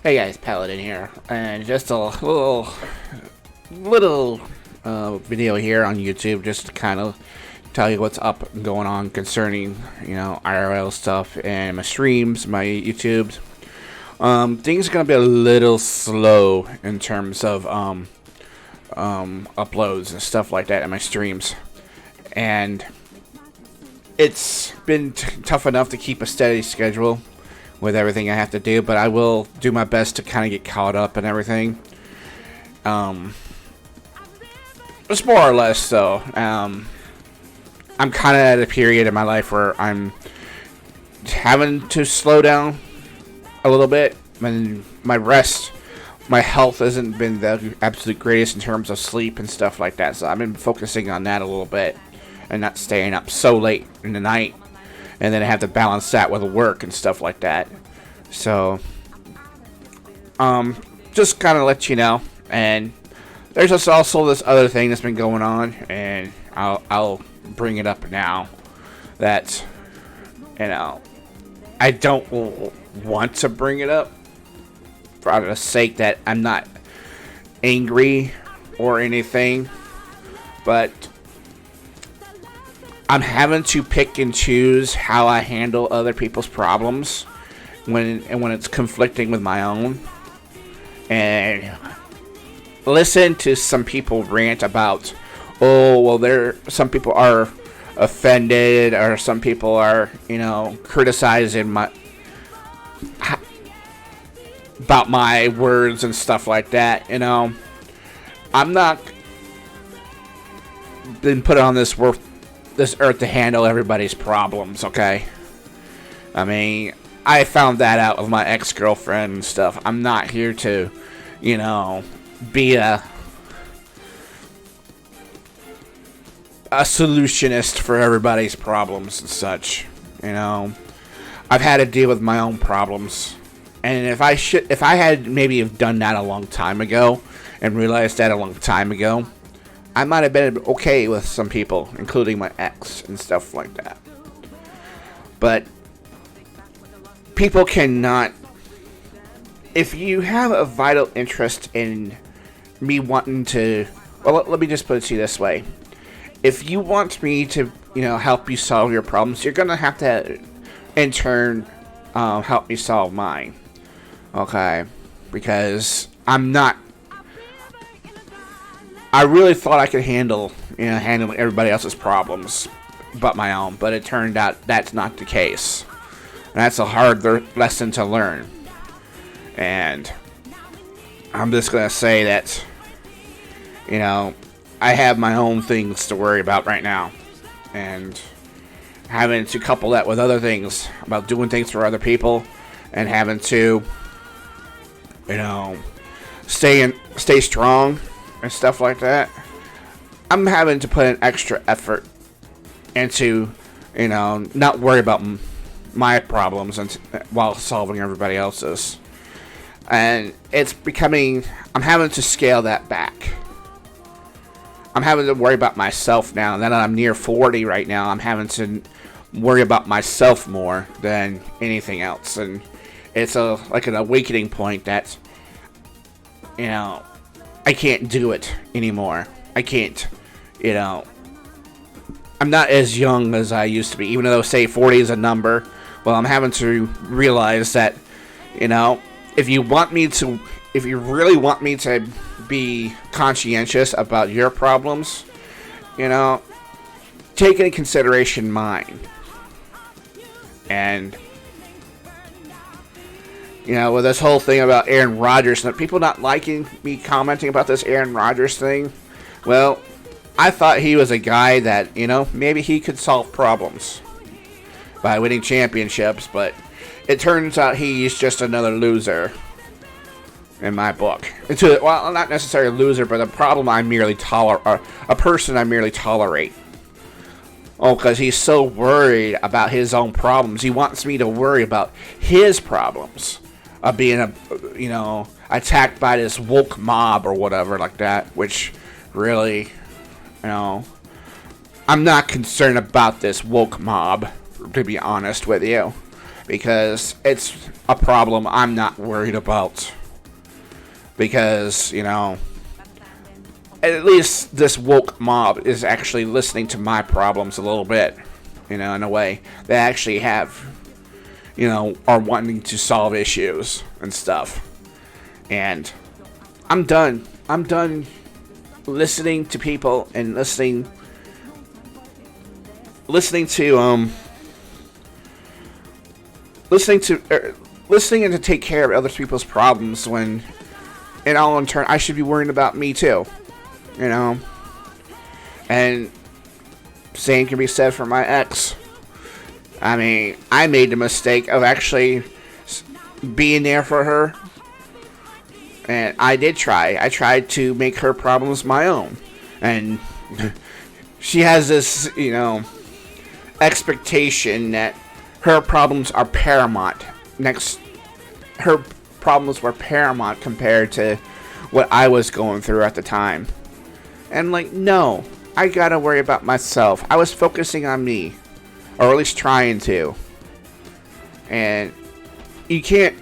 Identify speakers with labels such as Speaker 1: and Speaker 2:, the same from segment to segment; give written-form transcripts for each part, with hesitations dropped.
Speaker 1: Hey guys, Paladin here, and just a little video here on YouTube, just to kind of tell you what's up and going on concerning IRL stuff and my streams, my YouTubes. Things are gonna be a little slow in terms of uploads and stuff like that in my streams, and it's been tough enough to keep a steady schedule with everything I have to do, but I will do my best to kind of get caught up and everything. It's more or less so. I'm kind of at a period in my life where I'm having to slow down a little bit. And my health hasn't been the absolute greatest in terms of sleep and stuff like that. So I've been focusing on that a little bit and not staying up so late in the night. And then I have to balance that with work and stuff like that. So, just kind of let you know. And there's just also this other thing that's been going on, and I'll bring it up now. That, I don't want to bring it up for the sake that I'm not angry or anything, but I'm having to pick and choose how I handle other people's problems when it's conflicting with my own. And listen to some people rant about, oh, well, some people are offended, or some people are, criticizing about my words and stuff like that. I'm not been put on this earth to handle everybody's problems, okay? I mean, I found that out with my ex-girlfriend and stuff. I'm not here to, be a solutionist for everybody's problems and such. I've had to deal with my own problems. And if I had maybe have done that a long time ago and realized that a long time ago, I might have been okay with some people, including my ex and stuff like that. But people cannot. If you have a vital interest in me wanting to, well, let me just put it to you this way: if you want me to, help you solve your problems, you're gonna have to, in turn, help me solve mine. Okay, because I'm not. I really thought I could handle everybody else's problems but my own, but it turned out that's not the case. And that's a hard lesson to learn. And I'm just going to say that, I have my own things to worry about right now. And having to couple that with other things about doing things for other people and having to, stay strong and stuff like that, I'm having to put an extra effort into, not worry about my problems and while solving everybody else's. And it's becoming, I'm having to scale that back. I'm having to worry about myself now. Now that I'm near 40 right now, I'm having to worry about myself more than anything else. And it's like an awakening point that, I can't do it anymore. I can't, I'm not as young as I used to be, even though, say, 40 is a number. Well, I'm having to realize that, if you really want me to be conscientious about your problems, take into consideration mine. And, with this whole thing about Aaron Rodgers, and people not liking me commenting about this Aaron Rodgers thing, well, I thought he was a guy that, maybe he could solve problems by winning championships, but it turns out he's just another loser in my book. Well, not necessarily a loser, but a problem I merely a person I merely tolerate. Oh, because he's so worried about his own problems. He wants me to worry about his problems of being attacked by this woke mob or whatever like that, which really, I'm not concerned about this woke mob, to be honest with you. because it's a problem I'm not worried about. Because, at least this woke mob is actually listening to my problems a little bit, in a way. They actually have, are wanting to solve issues and stuff. And I'm done. I'm done listening to people and listening and to take care of other people's problems when, in turn, I should be worrying about me too. And same can be said for my ex. I mean, I made the mistake of actually being there for her. And I did try. I tried to make her problems my own. And she has this, expectation that her problems are paramount. Her problems were paramount compared to what I was going through at the time. And no, I gotta worry about myself. I was focusing on me, or at least trying to. And you can't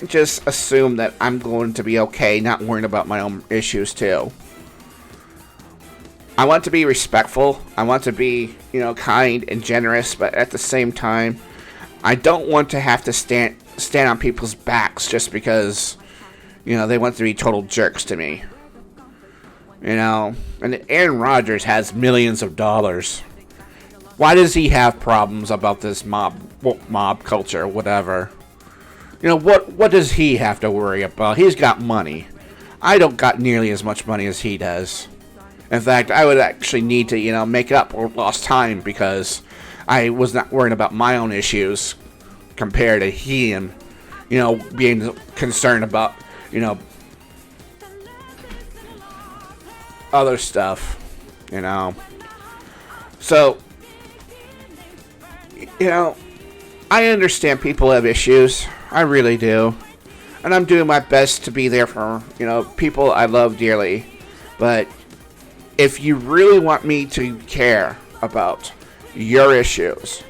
Speaker 1: just assume that I'm going to be okay, not worrying about my own issues too. I want to be respectful. I want to be, kind and generous, but at the same time, I don't want to have to stand on people's backs just because, they want to be total jerks to me. And Aaron Rodgers has millions of dollars. Why does he have problems about this mob culture, whatever? What does he have to worry about? He's got money. I don't got nearly as much money as he does. In fact, I would actually need to, make up or lost time because I was not worrying about my own issues compared to him, being concerned about, other stuff, So, I understand people have issues. I really do. And I'm doing my best to be there for, people I love dearly. But if you really want me to care about your issues,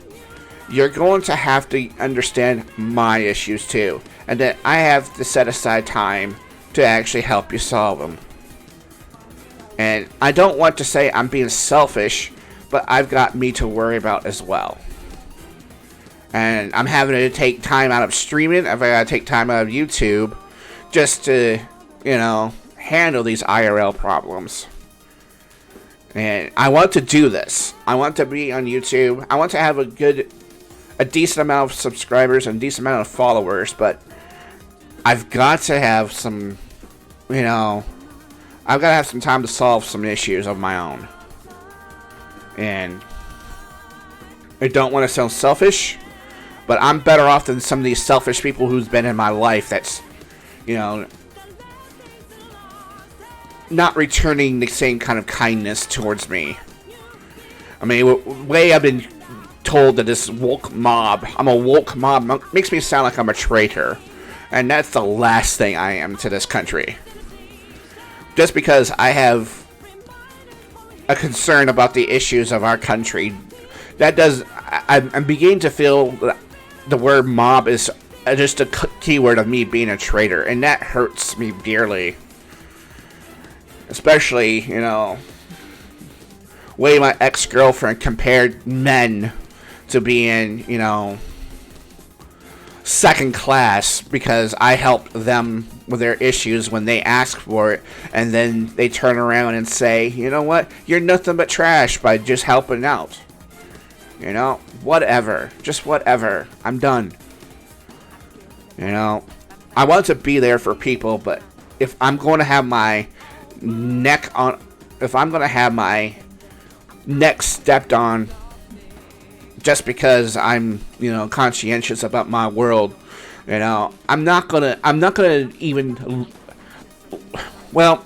Speaker 1: you're going to have to understand my issues too. And that I have to set aside time to actually help you solve them. And I don't want to say I'm being selfish, but I've got me to worry about as well. And I'm having to take time out of streaming. I've got to take time out of YouTube just to, handle these IRL problems. And I want to do this. I want to be on YouTube. I want to have a decent amount of subscribers and a decent amount of followers, but I've got to have some, I've got to have some time to solve some issues of my own. And I don't want to sound selfish, but I'm better off than some of these selfish people who's been in my life that's, not returning the same kind of kindness towards me. I mean, the way I've been told that this woke mob, I'm a woke mob, makes me sound like I'm a traitor. And that's the last thing I am to this country. Just because I have a concern about the issues of our country, I'm beginning to feel that the word mob is just a keyword of me being a traitor, and that hurts me dearly. Especially, way my ex-girlfriend compared men to being, second class because I helped them with their issues when they ask for it, and then they turn around and say, you know what, you're nothing but trash by just helping out. Whatever. Just whatever. I'm done. I want to be there for people, but if I'm going to have my neck stepped on just because I'm, conscientious about my world, I'm not gonna even, well,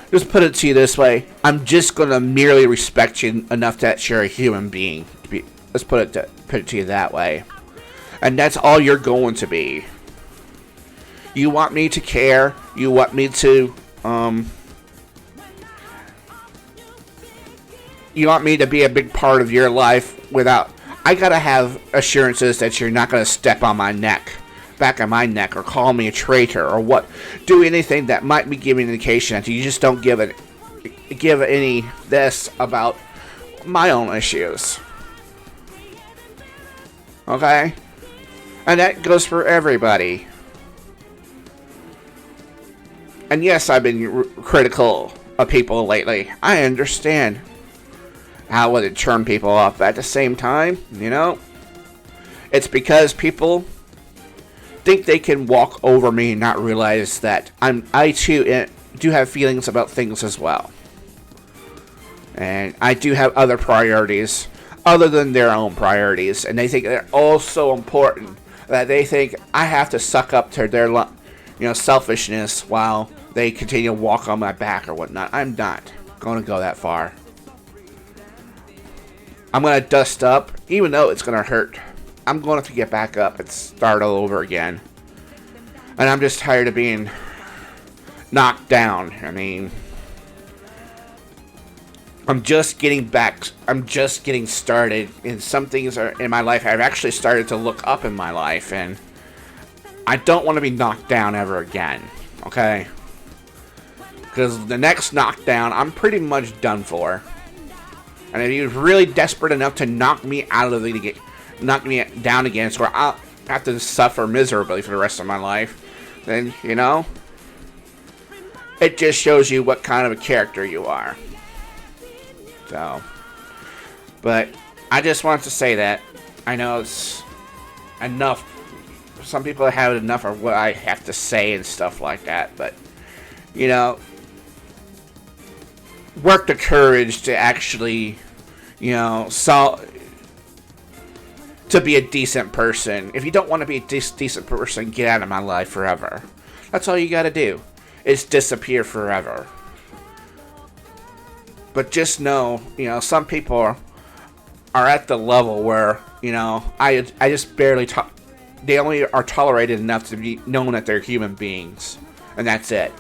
Speaker 1: just put it to you this way, I'm just gonna merely respect you enough that you're a human being. Let's put it to you that way. And that's all you're going to be. You want me to care, you want me to, you want me to be a big part of your life without... I gotta have assurances that you're not gonna step on my neck, back on my neck, or call me a traitor, or do anything that might be giving an indication that you just don't give any this about my own issues. Okay? And that goes for everybody. And yes, I've been critical of people lately. I understand how would it turn people off. At the same time, it's because people think they can walk over me and not realize that I too do have feelings about things as well. And I do have other priorities other than their own priorities. And they think they're all so important that they think I have to suck up to their selfishness while they continue to walk on my back or whatnot. I'm not going to go that far. I'm going to dust up, even though it's going to hurt. I'm going to have to get back up and start all over again. And I'm just tired of being knocked down. I mean, I'm just getting started. And some things are in my life I've actually started to look up in my life. And I don't want to be knocked down ever again. Okay? Because the next knockdown, I'm pretty much done for. And if you're really desperate enough to knock me down again, so I'll have to suffer miserably for the rest of my life, then, it just shows you what kind of a character you are. So, but I just wanted to say that. I know it's enough. Some people have had enough of what I have to say and stuff like that, but, work the courage to actually, to be a decent person. If you don't want to be a decent person, get out of my life forever. That's all you gotta do, is disappear forever. But just know, some people are at the level where, I just barely they only are tolerated enough to be known that they're human beings. And that's it.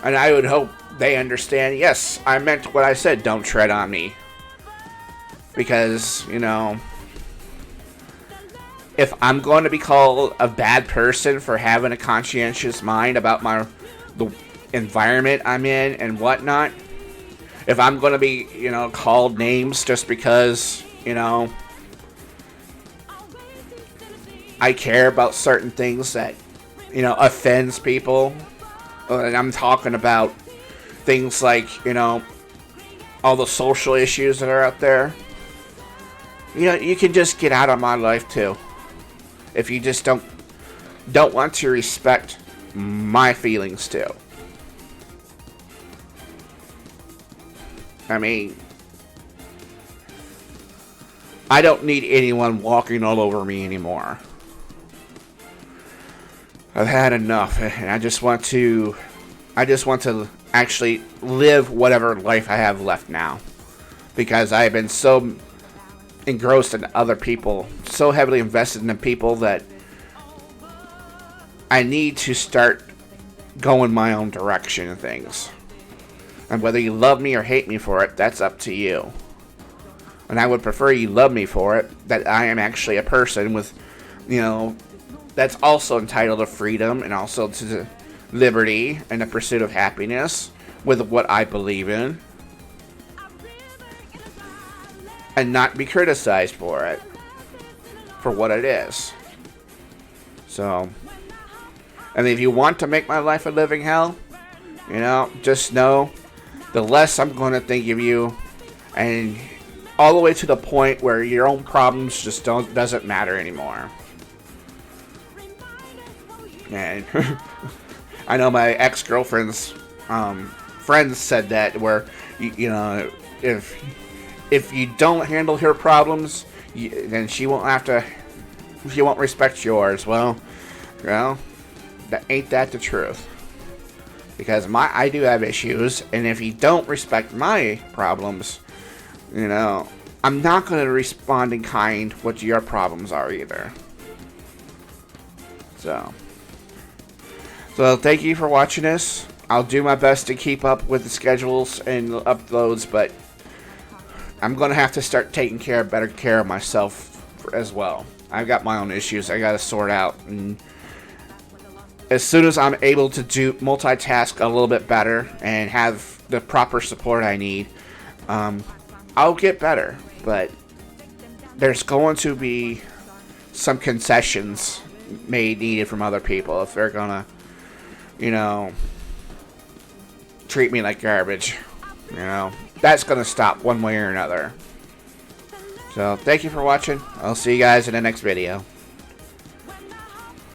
Speaker 1: And I would hope they understand, yes, I meant what I said, don't tread on me. Because, if I'm going to be called a bad person for having a conscientious mind about the environment I'm in and whatnot, if I'm going to be, called names just because, I care about certain things that, offends people. And I'm talking about things like, all the social issues that are out there. You can just get out of my life too. If you just don't want to respect my feelings too. I mean, I don't need anyone walking all over me anymore. I've had enough, and I just want to actually live whatever life I have left now, because I have been so engrossed in other people, so heavily invested in the people, that I need to start going my own direction and things. And whether you love me or hate me for it, that's up to you. And I would prefer you love me for it, that I am actually a person with, that's also entitled to freedom and also to liberty and the pursuit of happiness with what I believe in. And not be criticized for it, for what it is. So, and if you want to make my life a living hell, just know the less I'm going to think of you, and all the way to the point where your own problems just doesn't matter anymore. And I know my ex-girlfriend's friends said that, where if you don't handle her problems, then she won't respect yours. Well, that ain't that the truth. Because I do have issues, and if you don't respect my problems, I'm not going to respond in kind what your problems are either. So thank you for watching this. I'll do my best to keep up with the schedules and uploads, but I'm going to have to start taking better care of myself as well. I've got my own issues I got to sort out. And as soon as I'm able to multitask a little bit better and have the proper support I need, I'll get better. But there's going to be some concessions needed from other people if they're gonna, treat me like garbage. That's gonna stop one way or another. So thank you for watching. I'll see you guys in the next video.